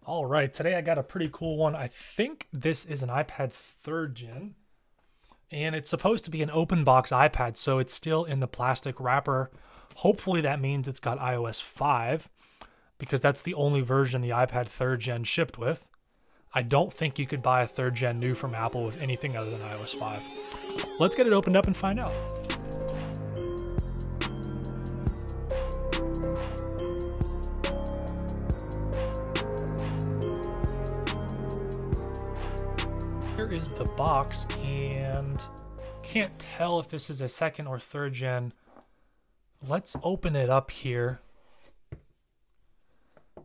All right, today I got a pretty cool one. I think this is an iPad 3rd gen, and it's supposed to be an open box iPad, so it's still in the plastic wrapper. Hopefully that means it's got iOS 5, because that's the only version the iPad 3rd gen shipped with. I don't think you could buy a 3rd gen new from Apple with anything other than iOS 5. Let's get it opened up and find out. Here is the box, and can't tell if this is a 2nd or 3rd gen. Let's open it up here.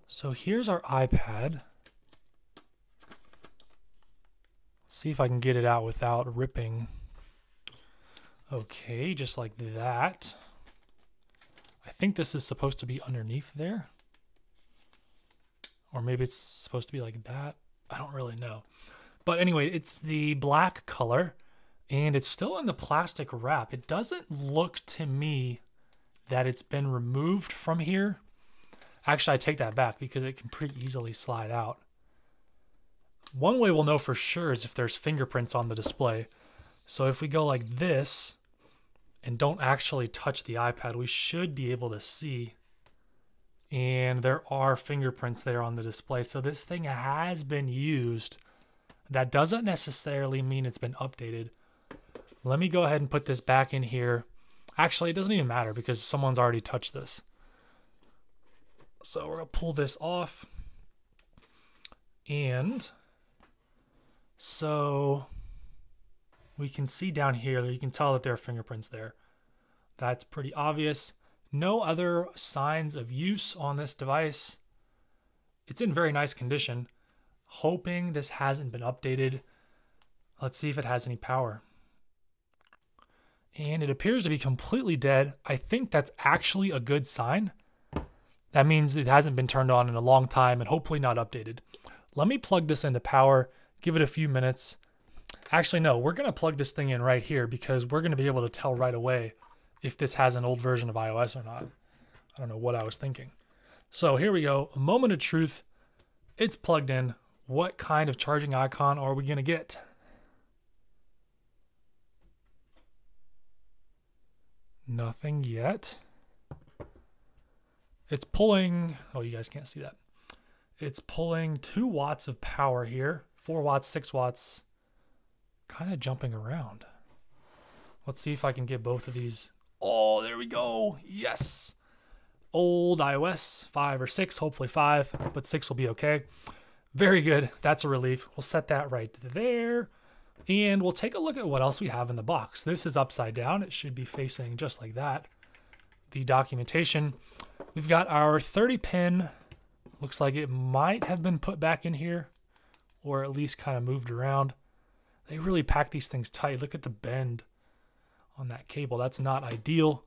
So here's our iPad. See if I can get it out without ripping. Okay, just like that. I think this is supposed to be underneath there. Or maybe it's supposed to be like that. I don't really know. But anyway, it's the black color, and it's still in the plastic wrap. It doesn't look to me that it's been removed from here. Actually, I take that back because it can pretty easily slide out. One way we'll know for sure is if there's fingerprints on the display. So if we go like this and don't actually touch the iPad, we should be able to see. And there are fingerprints there on the display. So this thing has been used. That doesn't necessarily mean it's been updated. Let me go ahead and put this back in here. Actually, it doesn't even matter because someone's already touched this. So we're going to pull this off. And so we can see down here that you can tell that there are fingerprints there. That's pretty obvious. No other signs of use on this device. It's in very nice condition. Hoping this hasn't been updated. Let's see if it has any power. And it appears to be completely dead. I think that's actually a good sign. That means it hasn't been turned on in a long time and hopefully not updated. Let me plug this into power, give it a few minutes. Actually, no, we're going to plug this thing in right here because we're going to be able to tell right away if this has an old version of iOS or not. I don't know what I was thinking. So here we go. A moment of truth. It's plugged in. What kind of charging icon are we going to get? Nothing yet. It's pulling, oh, you guys can't see that. It's pulling 2 watts of power here, 4 watts, 6 watts, kind of jumping around. Let's see if I can get both of these. Oh, there we go. Yes. Old iOS 5 or 6, hopefully 5, but 6 will be okay. Very good. That's a relief. We'll set that right there. And we'll take a look at what else we have in the box. This is upside down. It should be facing just like that. The documentation. We've got our 30-pin. Looks like it might have been put back in here or at least kind of moved around. They really pack these things tight. Look at the bend on that cable. That's not ideal.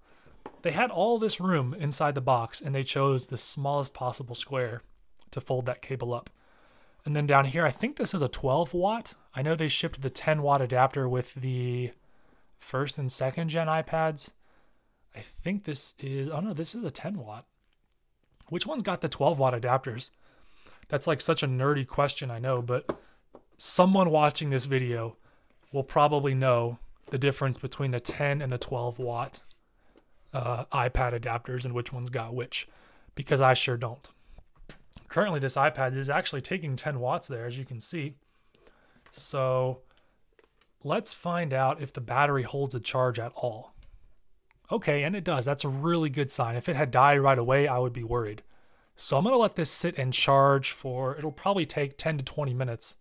They had all this room inside the box and they chose the smallest possible square to fold that cable up. And then down here, I think this is a 12 watt. I know they shipped the 10 watt adapter with the 1st and 2nd gen iPads. I think this is, oh no, this is a 10 watt. Which one's got the 12 watt adapters? That's like such a nerdy question, I know, but someone watching this video will probably know the difference between the 10 and the 12 watt iPad adapters and which one's got which, because I sure don't. Currently, this iPad is actually taking 10 watts there, as you can see. So let's find out if the battery holds a charge at all. Okay, and it does. That's a really good sign. If it had died right away, I would be worried. So I'm going to let this sit and charge for, it'll probably take 10 to 20 minutes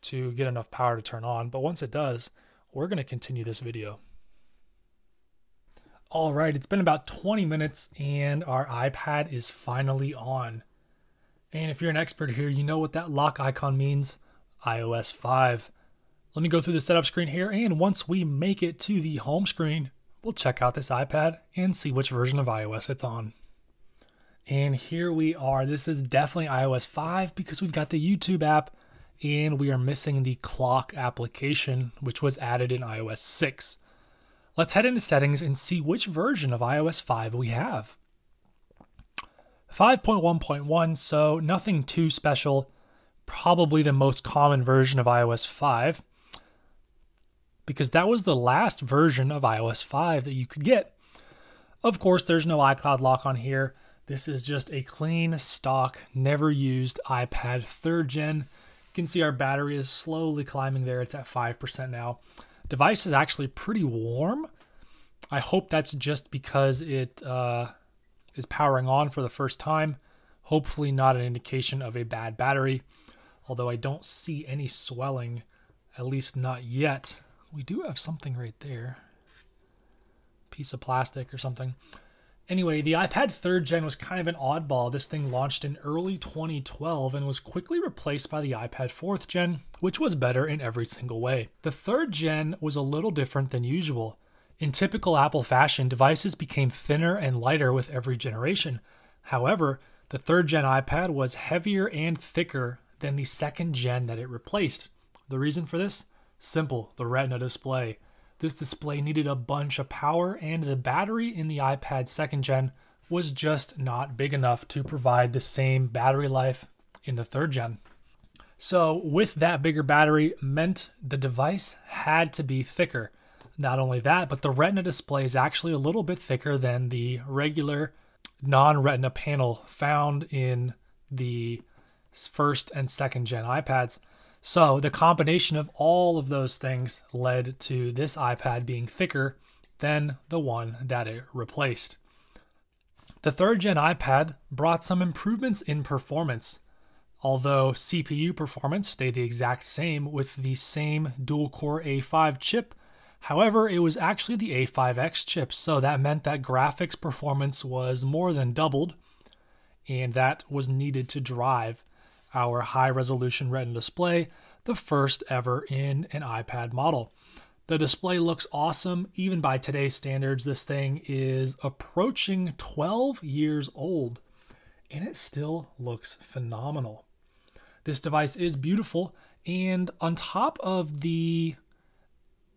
to get enough power to turn on. But once it does, we're going to continue this video. All right, it's been about 20 minutes and our iPad is finally on. And if you're an expert here, you know what that lock icon means, iOS 5. Let me go through the setup screen here, and once we make it to the home screen, we'll check out this iPad and see which version of iOS it's on. And here we are. This is definitely iOS 5 because we've got the YouTube app and we are missing the clock application, which was added in iOS 6. Let's head into settings and see which version of iOS 5 we have. 5.1.1, so nothing too special. Probably the most common version of iOS 5, because that was the last version of iOS 5 that you could get. Of course, there's no iCloud lock on here. This is just a clean stock, never used iPad 3rd gen. You can see our battery is slowly climbing there. It's at 5% now. Device is actually pretty warm. I hope that's just because it is powering on for the first time. Hopefully not an indication of a bad battery, although I don't see any swelling, at least not yet. We do have something right there. Piece of plastic or something. Anyway, the iPad 3rd gen was kind of an oddball. This thing launched in early 2012 and was quickly replaced by the iPad 4th gen, which was better in every single way. The 3rd gen was a little different than usual. In typical Apple fashion, devices became thinner and lighter with every generation. However, the 3rd gen iPad was heavier and thicker than the 2nd gen that it replaced. The reason for this? Simple, the Retina display. This display needed a bunch of power, and the battery in the iPad 2nd gen was just not big enough to provide the same battery life in the 3rd gen. So with that bigger battery meant the device had to be thicker. Not only that, but the Retina display is actually a little bit thicker than the regular non-Retina panel found in the 1st and 2nd gen iPads. So the combination of all of those things led to this iPad being thicker than the one that it replaced. The 3rd gen iPad brought some improvements in performance, although CPU performance stayed the exact same with the same dual-core A5 chip. However, it was actually the A5X chip, so that meant that graphics performance was more than doubled, and that was needed to drive our high-resolution Retina display, the first ever in an iPad model. The display looks awesome. Even by today's standards, this thing is approaching 12 years old, and it still looks phenomenal. This device is beautiful, and on top of the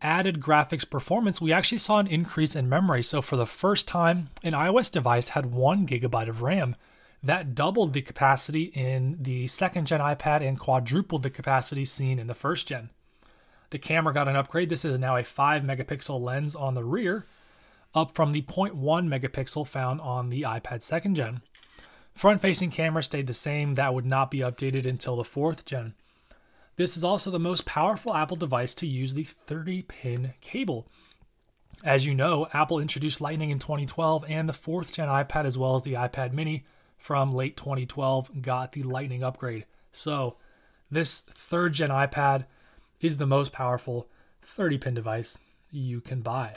added graphics performance, we actually saw an increase in memory. So for the first time, an iOS device had 1 GB of RAM. That doubled the capacity in the 2nd gen iPad and quadrupled the capacity seen in the 1st gen. The camera got an upgrade. This is now a 5 megapixel lens on the rear, up from the 0.1 megapixel found on the iPad 2nd gen. Front-facing camera stayed the same. That would not be updated until the 4th gen. This is also the most powerful Apple device to use the 30-pin cable. As you know, Apple introduced Lightning in 2012, and the 4th gen iPad as well as the iPad mini from late 2012 got the Lightning upgrade. So this 3rd gen iPad is the most powerful 30-pin device you can buy.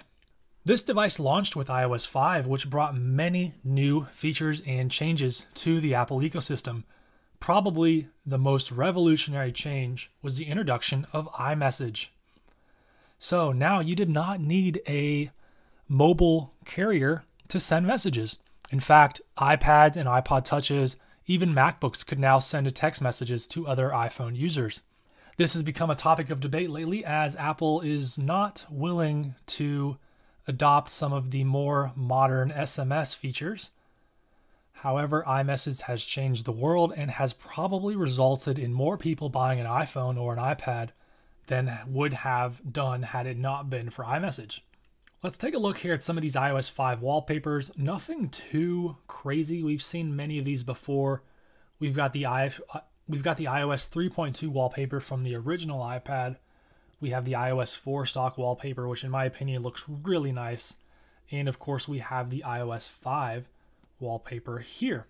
This device launched with iOS 5, which brought many new features and changes to the Apple ecosystem. Probably the most revolutionary change was the introduction of iMessage. So now you did not need a mobile carrier to send messages. In fact, iPads and iPod Touches, even MacBooks could now send text messages to other iPhone users. This has become a topic of debate lately, as Apple is not willing to adopt some of the more modern SMS features. However, iMessage has changed the world and has probably resulted in more people buying an iPhone or an iPad than would have done had it not been for iMessage. Let's take a look here at some of these iOS 5 wallpapers. Nothing too crazy. We've seen many of these before. We've got the iOS 3.2 wallpaper from the original iPad. We have the iOS 4 stock wallpaper, which in my opinion looks really nice. And of course, we have the iOS 5 wallpaper here.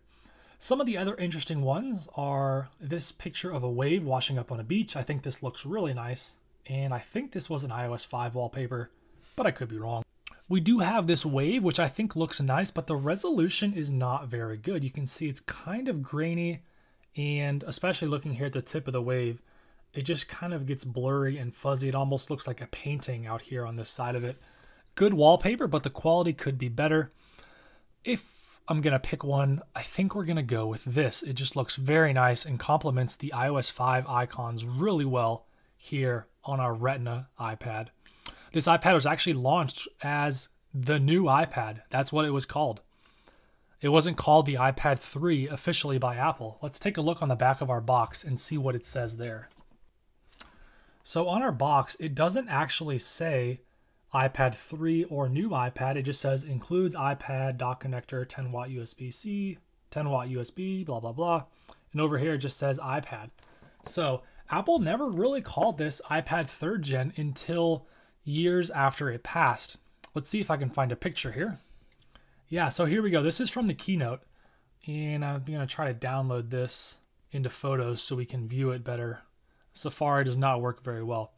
Some of the other interesting ones are this picture of a wave washing up on a beach. I think this looks really nice. And I think this was an iOS 5 wallpaper, but I could be wrong. We do have this wave, which I think looks nice, but the resolution is not very good. You can see it's kind of grainy, and especially looking here at the tip of the wave, it just kind of gets blurry and fuzzy. It almost looks like a painting out here on this side of it. Good wallpaper, but the quality could be better. If I'm going to pick one, I think we're going to go with this. It just looks very nice and complements the iOS 5 icons really well here on our Retina iPad. This iPad was actually launched as the new iPad. That's what it was called. It wasn't called the iPad 3 officially by Apple. Let's take a look on the back of our box and see what it says there. So on our box, it doesn't actually say iPad 3 or new iPad. It just says includes iPad, dock connector, 10 watt USB-C, 10 watt USB, blah, blah, blah. And over here it just says iPad. So Apple never really called this iPad 3rd gen until years after it passed. Let's see if I can find a picture here. Yeah, so here we go. This is from the keynote, and I'm going to try to download this into Photos so we can view it better. Safari does not work very well.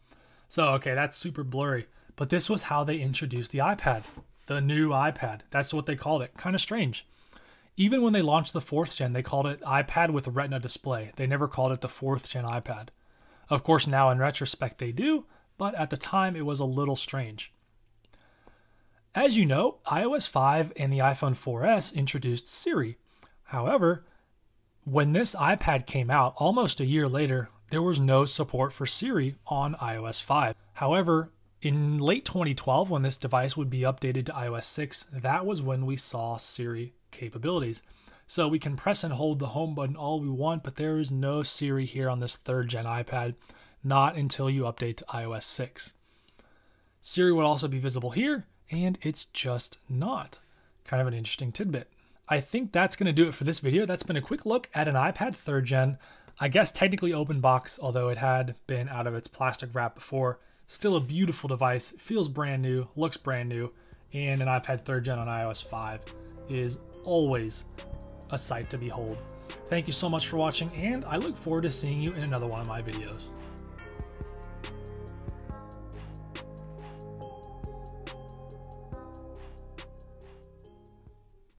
So, okay, that's super blurry. But this was how they introduced the iPad, the new iPad. That's what they called it. Kind of strange. Even when they launched the 4th gen, they called it iPad with a Retina display. They never called it the 4th gen iPad. Of course, now in retrospect they do, but at the time it was a little strange. As you know, iOS 5 and the iPhone 4S introduced Siri. However, when this iPad came out, almost a year later, there was no support for Siri on iOS 5. However, in late 2012, when this device would be updated to iOS 6, that was when we saw Siri capabilities. So we can press and hold the home button all we want, but there is no Siri here on this 3rd gen iPad, not until you update to iOS 6. Siri would also be visible here, and it's just not. Kind of an interesting tidbit. I think that's going to do it for this video. That's been a quick look at an iPad 3rd gen. I guess technically open box, although it had been out of its plastic wrap before. Still a beautiful device, feels brand new, looks brand new, and an iPad 3rd gen on iOS 5 is always a sight to behold. Thank you so much for watching, and I look forward to seeing you in another one of my videos.